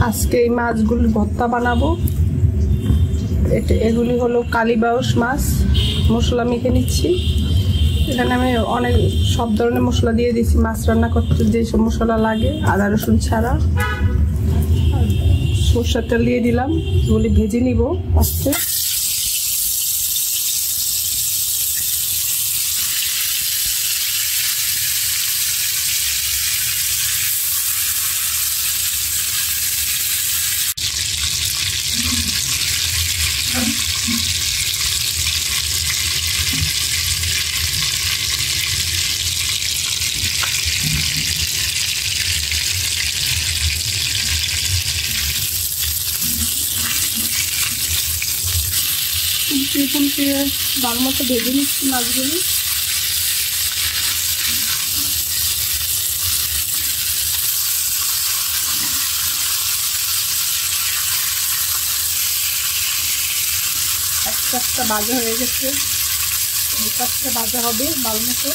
আজকে এই মাছগুলো ভর্তা বানাবো। এগুলি হলো কালীবাউস মাছ। মশলা মেখে নিচ্ছি। এখানে আমি অনেক সব ধরনের মশলা দিয়ে দিচ্ছি মাছ রান্না করতে যেসব মশলা লাগে, আদা রসুন ছাড়া। সরষের তেল দিয়ে দিলাম, এগুলি ভেজে নিব আস্তে। ভালো মতো ভেজে নিচ্ছি মাছগুলি। একটা ভাজা হয়ে গেছে, একটা ভাজা হবে ভালো মতো।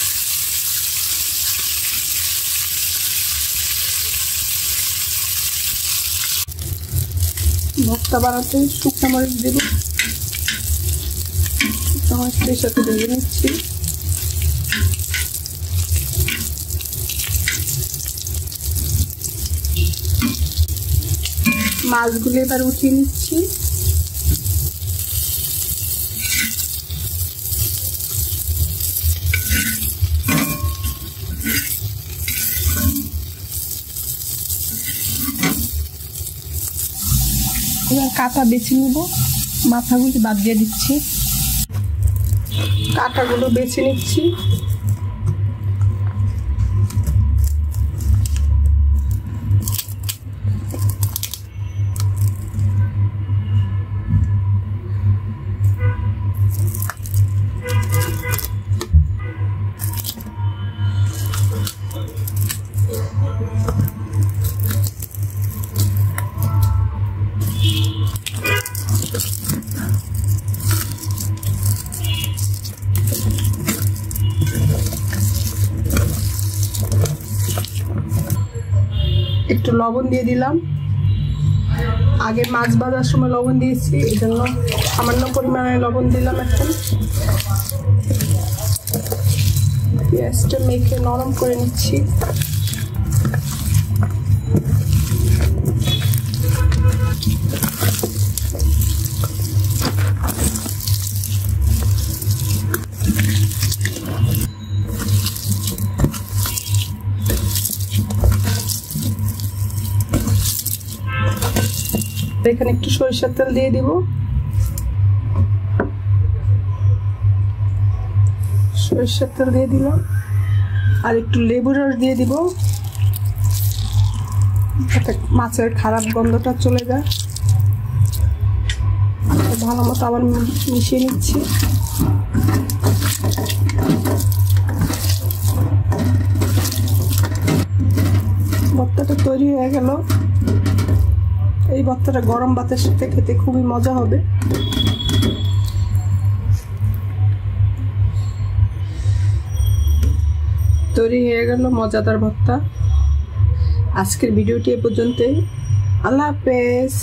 ভর্তা বানাতে শুকনো মরিচ দেব, শুকনো মরিচের সাথে ভেজে নিচ্ছি। মাছগুলো এবার উঠিয়ে নিচ্ছি। এবার কাঁটা বেছে নিব, মাথাগুলি বাদ দিয়ে দিচ্ছি। কাঁটাগুলো বেছে নিচ্ছি। একটু লবণ দিয়ে দিলাম, আগে মাছ ভাজার সময় লবণ দিয়েছি, এই জন্য সামান্য পরিমাণে লবণ দিলাম। এখন পেঁয়াজটা মেখে নরম করে নিচ্ছি। এখানে একটু সরিষার তেল দিয়ে দিব, সরিষার তেল দিয়ে দিলাম, আর একটু লেবুর রস দিয়ে দিব যাতে মাছের খারাপ গন্ধটা চলে যায়। ভালো মতো আবার মিশিয়ে নিচ্ছি। ভর্তাটা তৈরি হয়ে গেল। এই ভর্তাটা গরম ভাতের সাথে খেতে খুবই মজা হবে। তৈরি হয়ে গেল মজাদার ভর্তা। আজকের ভিডিওটি এ পর্যন্তই। আল্লাহ হাফেজ।